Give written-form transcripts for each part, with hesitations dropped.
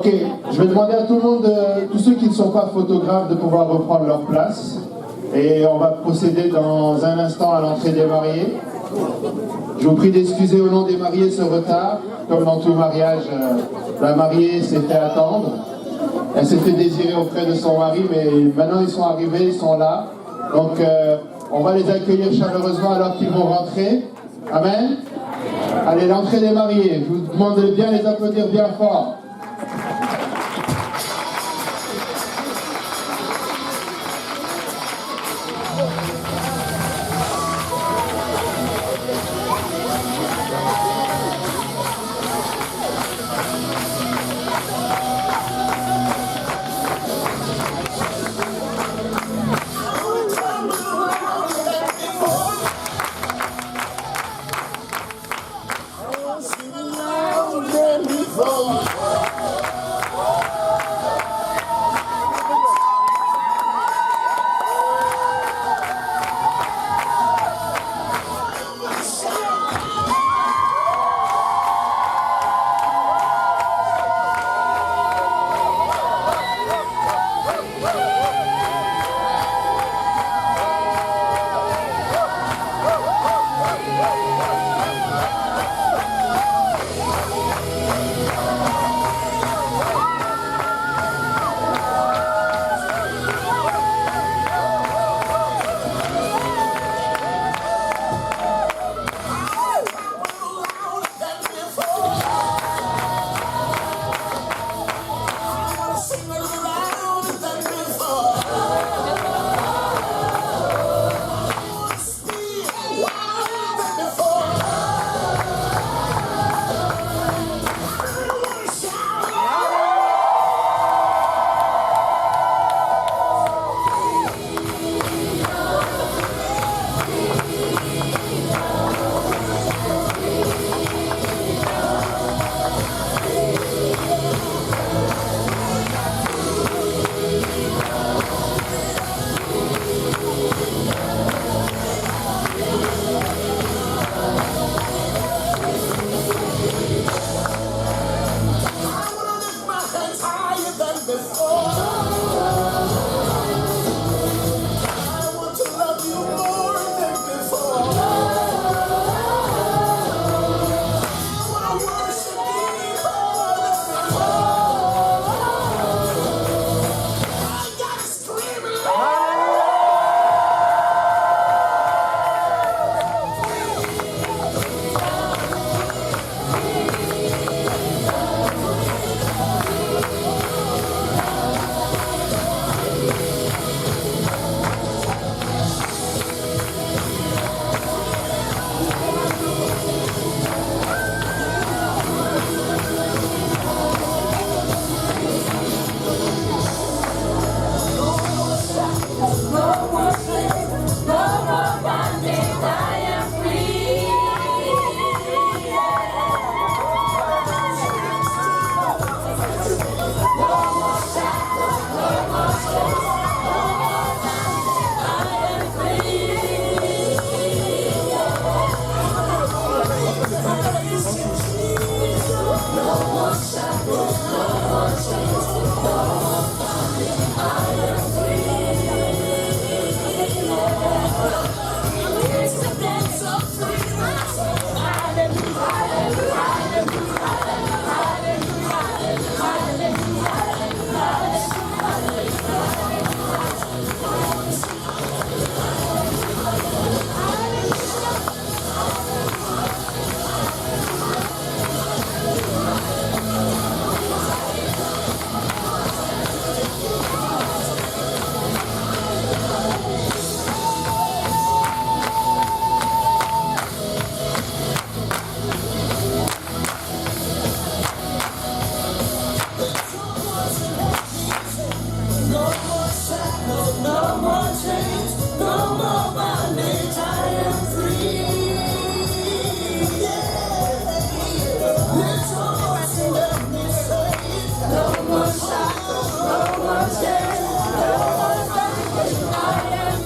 Ok, je vais demander à tout le monde, tous ceux qui ne sont pas photographes, de pouvoir reprendre leur place. Et on va procéder dans un instant à l'entrée des mariés. Je vous prie d'excuser au nom des mariés ce retard. Comme dans tout mariage, la mariée s'est fait attendre. Elle s'est fait désirer auprès de son mari, mais maintenant ils sont arrivés, ils sont là. Donc on va les accueillir chaleureusement alors qu'ils vont rentrer. Amen. Allez, l'entrée des mariés. Je vous demande de bien les applaudir bien fort.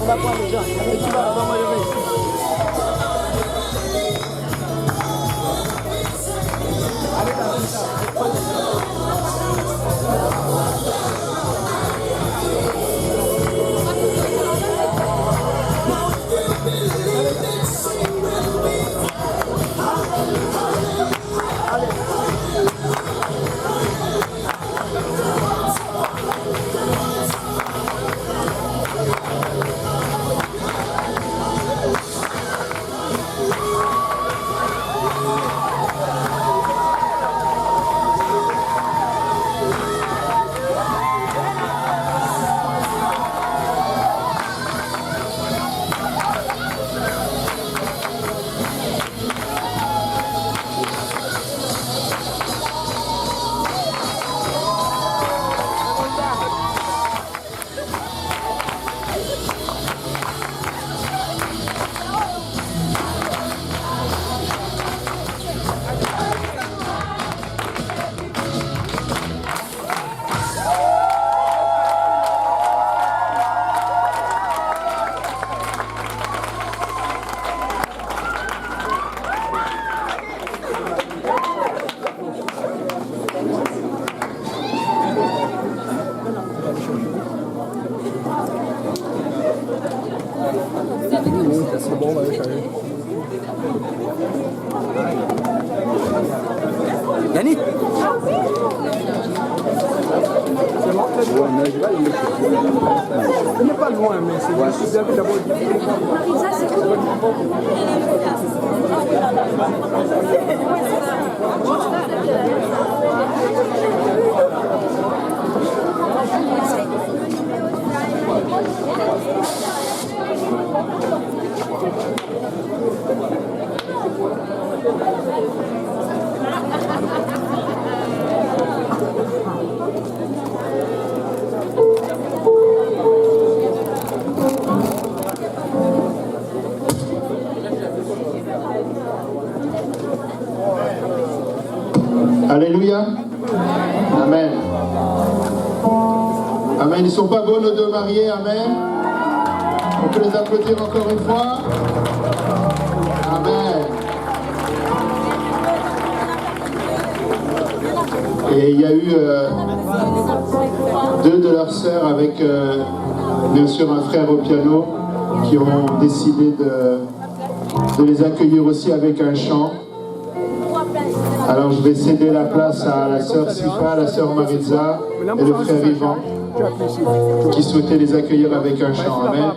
On va prendre les gens. Et tu vas dans moi le Il n'est pas loin, mais c'est bien que d'abord. Alléluia. Amen. Amen. Ils ne sont pas beaux nos deux mariés. Amen. On peut les applaudir encore une fois. Amen. Et il y a eu deux de leurs sœurs avec bien sûr un frère au piano qui ont décidé de les accueillir aussi avec un chant. Alors je vais céder la place à la sœur Sifa, la sœur Maritza et le frère Yvan qui souhaitaient les accueillir avec un chant. Amen.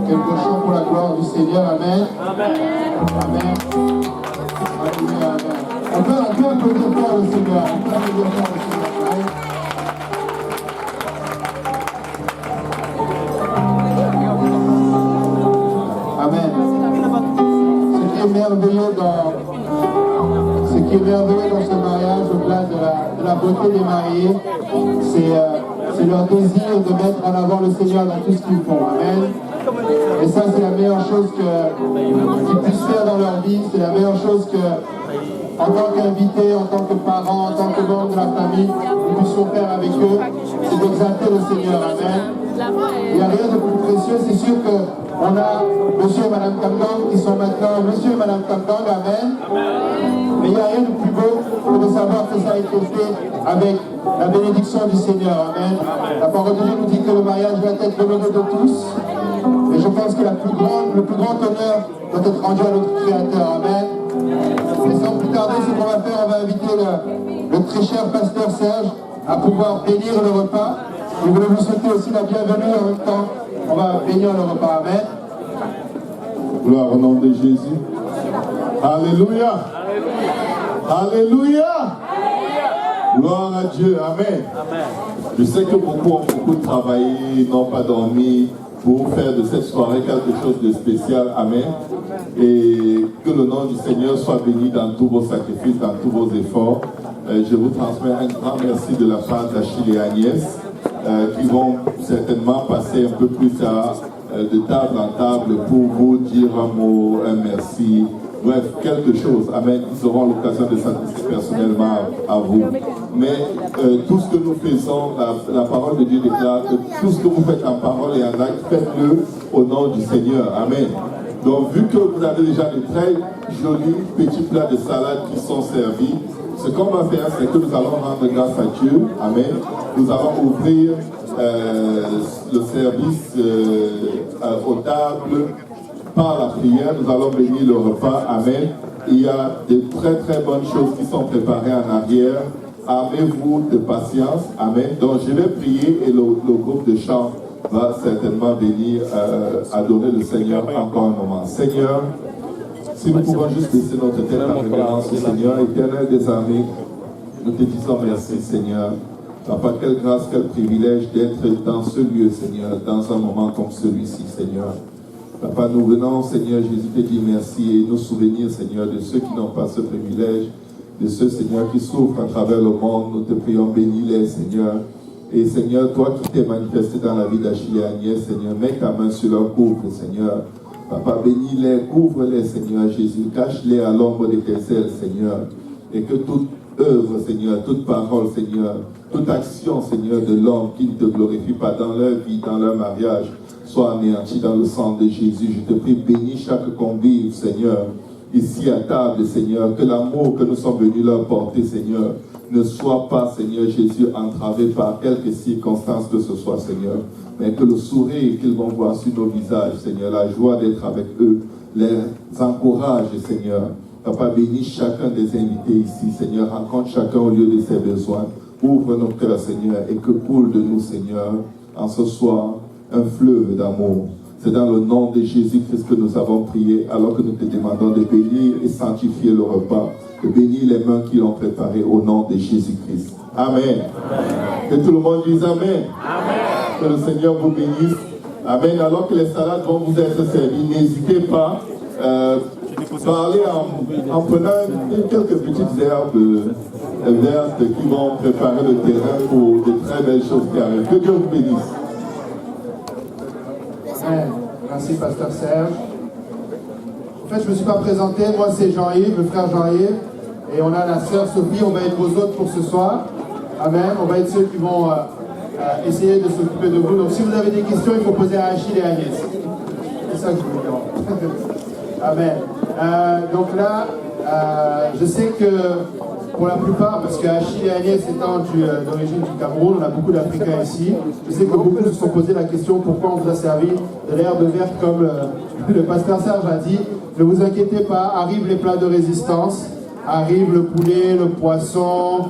Quelques chants pour la gloire du Seigneur, amen. Amen. Amen. Alléluia, amen. On peut applaudir fort le Seigneur. On peut applaudir fort le Seigneur. Amen. Ce qui est merveilleux dans ce mariage, au-delà de la beauté des mariés, c'est leur désir de mettre en avant le Seigneur dans tout ce qu'ils font. Amen. Et ça, c'est la meilleure chose qu'ils puissent faire dans leur vie. C'est la meilleure chose que, en tant qu'invité, en tant que parents, en tant que membres de la famille, nous puissions faire avec eux. C'est d'exalter le Seigneur. Amen. Il n'y a rien de plus précieux. C'est sûr qu'on a monsieur et madame Kamdang qui sont maintenant monsieur et madame Kamdang. Amen. Mais il n'y a rien de plus beau que de savoir que ça a été fait avec la bénédiction du Seigneur. Amen. La parole de Dieu nous dit que le mariage doit être l'honneur de tous. Et je pense que le plus grand honneur doit être rendu à notre Créateur. Amen. Et sans plus tarder, ce qu'on va faire, on va inviter le très cher pasteur Serge à pouvoir bénir le repas. Je voulais vous souhaiter aussi la bienvenue en même temps. On va bénir le repas. Amen. Gloire au nom de Jésus. Alléluia. Alléluia. Gloire à Dieu. Amen. Je sais que beaucoup ont beaucoup travaillé, n'ont pas dormi pour faire de cette soirée quelque chose de spécial. Amen. Et que le nom du Seigneur soit béni dans tous vos sacrifices, dans tous vos efforts. Je vous transmets un grand merci de la part d'Achille et Agnès qui vont certainement passer un peu plus de table en table pour vous dire un mot, un merci. Bref, quelque chose. Amen. Ils auront l'occasion de s'adresser personnellement à vous. Mais tout ce que nous faisons, la parole de Dieu déclare que tout ce que vous faites en parole et en acte, faites-le au nom du Seigneur. Amen. Donc, vu que vous avez déjà de très jolis petits plats de salade qui sont servis, ce qu'on va faire, c'est que nous allons rendre grâce à Dieu. Amen. Nous allons ouvrir le service aux tables. Par la prière, nous allons bénir le repas. Amen. Il y a de très très bonnes choses qui sont préparées en arrière. Armez-vous de patience. Amen. Donc je vais prier et le groupe de chant va certainement bénir, adorer le Seigneur encore un moment. Seigneur, si nous pouvons juste laisser notre tête en révérence au Seigneur, éternel des armées, nous te disons merci Seigneur. Papa, quelle grâce, quel privilège d'être dans ce lieu Seigneur, dans un moment comme celui-ci Seigneur. Papa, nous venons, Seigneur Jésus, te dire merci et nous souvenir, Seigneur, de ceux qui n'ont pas ce privilège, de ceux, Seigneur, qui souffrent à travers le monde. Nous te prions, bénis-les, Seigneur. Et Seigneur, toi qui t'es manifesté dans la vie d'Achille et Agnès, Seigneur, mets ta main sur leur couple, Seigneur. Papa, bénis-les, couvre-les, Seigneur Jésus, cache-les à l'ombre de tes ailes, Seigneur. Et que toute œuvre, Seigneur, toute parole, Seigneur, toute action, Seigneur, de l'homme qui ne te glorifie pas dans leur vie, dans leur mariage, soit anéanti dans le sang de Jésus. Je te prie, bénis chaque convive, Seigneur, ici à table, Seigneur, que l'amour que nous sommes venus leur porter, Seigneur, ne soit pas, Seigneur Jésus, entravé par quelques circonstances que ce soit, Seigneur, mais que le sourire qu'ils vont voir sur nos visages, Seigneur, la joie d'être avec eux, les encourage, Seigneur. Papa, bénis chacun des invités ici, Seigneur, rencontre chacun au lieu de ses besoins, ouvre nos cœurs, Seigneur, et que coule de nous, Seigneur, en ce soir, un fleuve d'amour. C'est dans le nom de Jésus-Christ que nous avons prié, alors que nous te demandons de bénir et sanctifier le repas, de bénir les mains qui l'ont préparé au nom de Jésus-Christ. Amen. Amen. Que tout le monde dise Amen. Amen. Que le Seigneur vous bénisse. Amen. Alors que les salades vont vous être servies, n'hésitez pas. Parlez en prenant quelques petites herbes vertes qui vont préparer le terrain pour de très belles choses qui arrivent. Que Dieu vous bénisse. Amen. Merci, pasteur Serge. En fait, je ne me suis pas présenté. Moi, c'est Jean-Yves, le frère Jean-Yves. Et on a la sœur Sophie. On va être aux autres pour ce soir. Amen. On va être ceux qui vont essayer de s'occuper de vous. Donc si vous avez des questions, il faut poser à Achille et à Agnès. C'est ça que je vous dis. Amen. Donc là, je sais que pour la plupart, parce que Achille et Agnès étant d'origine du Cameroun, on a beaucoup d'Africains ici, je sais que beaucoup se sont posé la question pourquoi on vous a servi de l'herbe verte comme le pasteur Serge a dit. Ne vous inquiétez pas, arrivent les plats de résistance, arrive le poulet, le poisson,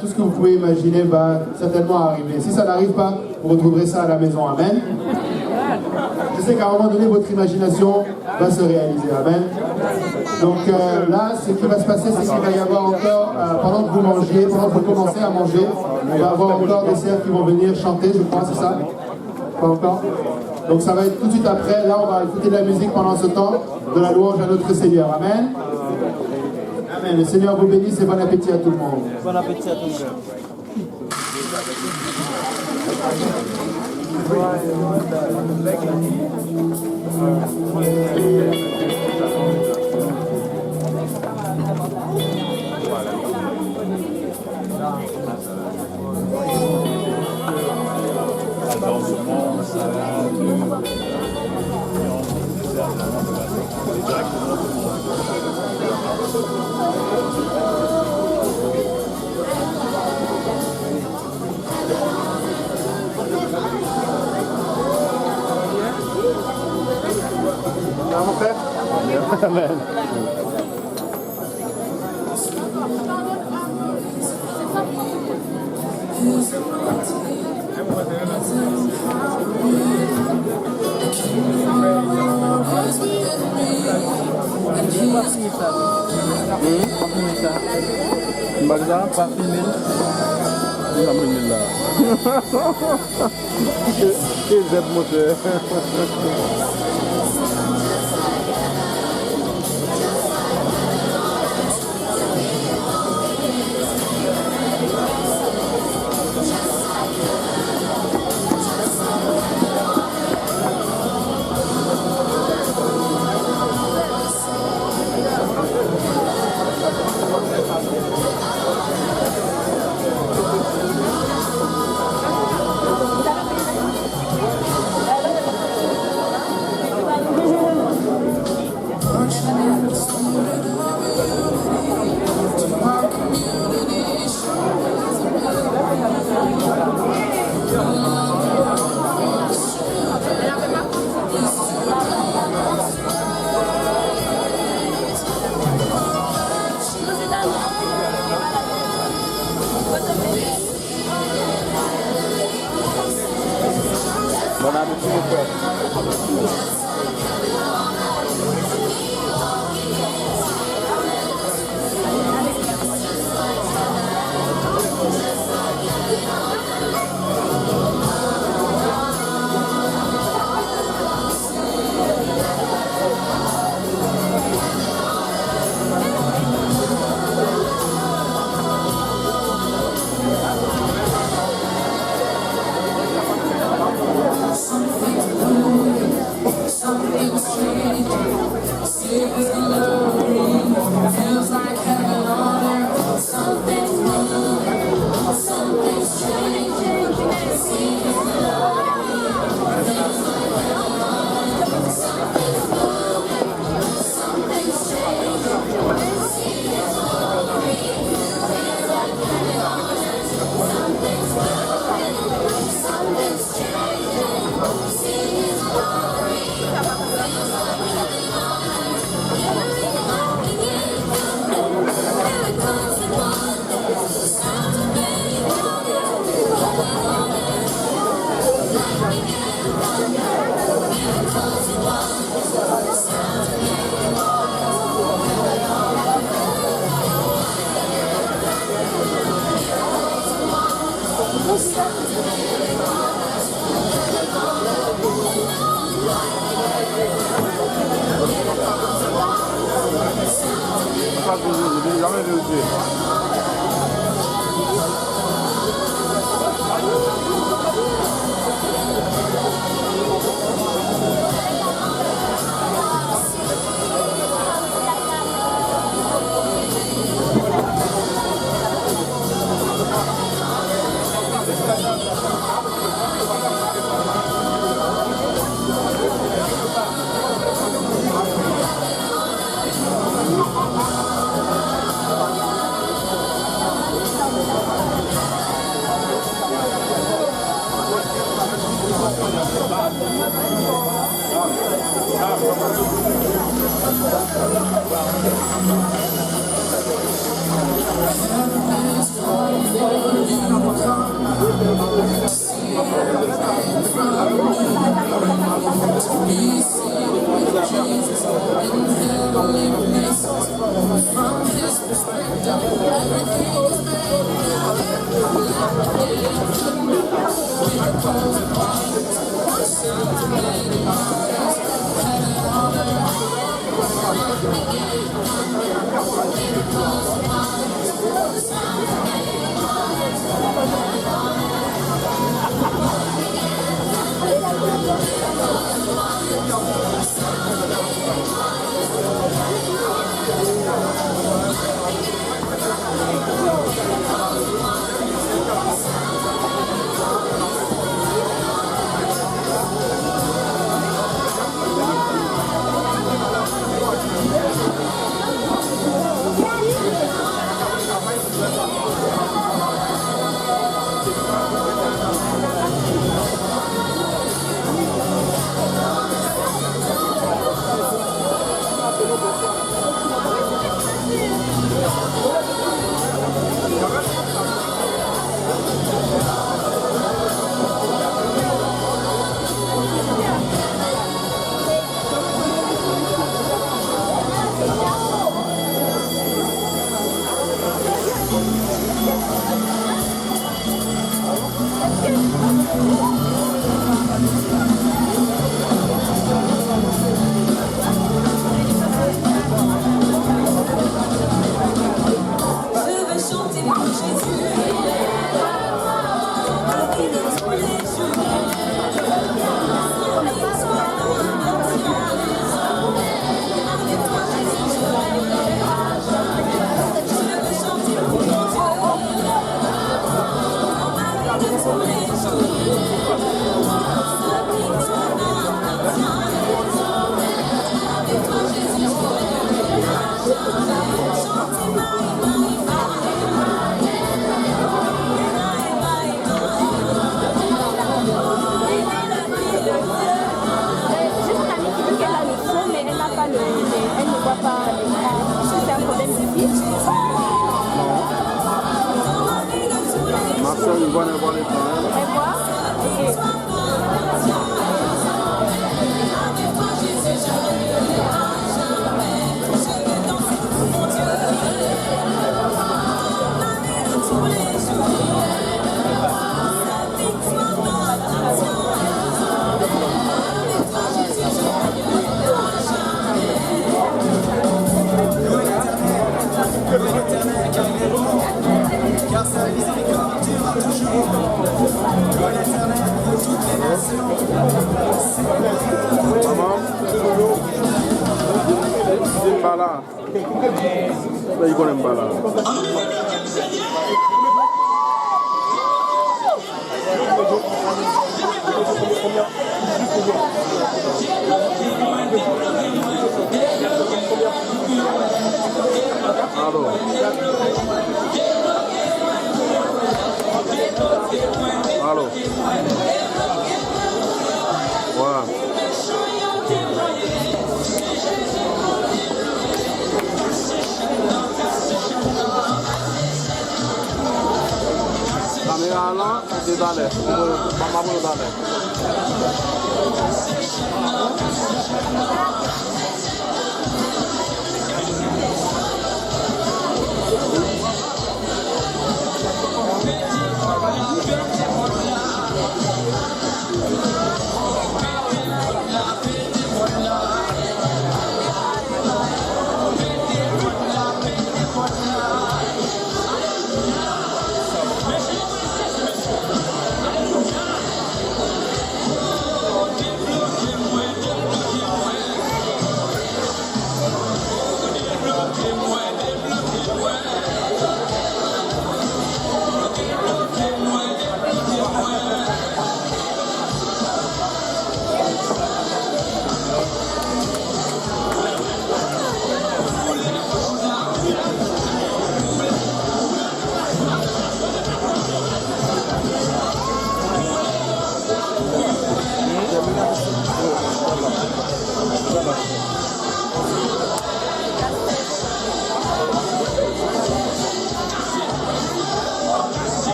tout ce que vous pouvez imaginer va certainement arriver. Si ça n'arrive pas, vous retrouverez ça à la maison. Amen. Je sais qu'à un moment donné, votre imagination va se réaliser. Amen. Donc là, ce qui va se passer, c'est qu'il va y avoir encore, pendant que vous mangez, pendant que vous commencez à manger, on va avoir encore des sœurs qui vont venir chanter, je crois, c'est ça? Pas encore? Donc ça va être tout de suite après. Là, on va écouter de la musique pendant ce temps, de la louange à notre Seigneur. Amen. Amen. Le Seigneur vous bénisse et bon appétit à tout le monde. Bon appétit à tout le monde. Amen. Bagza parfumé. Alhamdulillah. Quel zèbre moteur. Bon appétit, mon frère.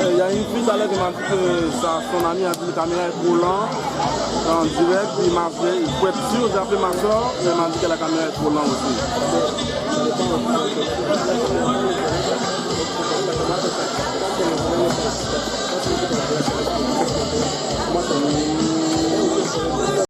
Il y a une fille tout à l'heure qui m'a dit que son ami a dit que la caméra est trop lente en direct, puis il m'a fait, il faut être sûr, j'ai appelé ma soeur, mais il m'a dit que la caméra est trop lente aussi.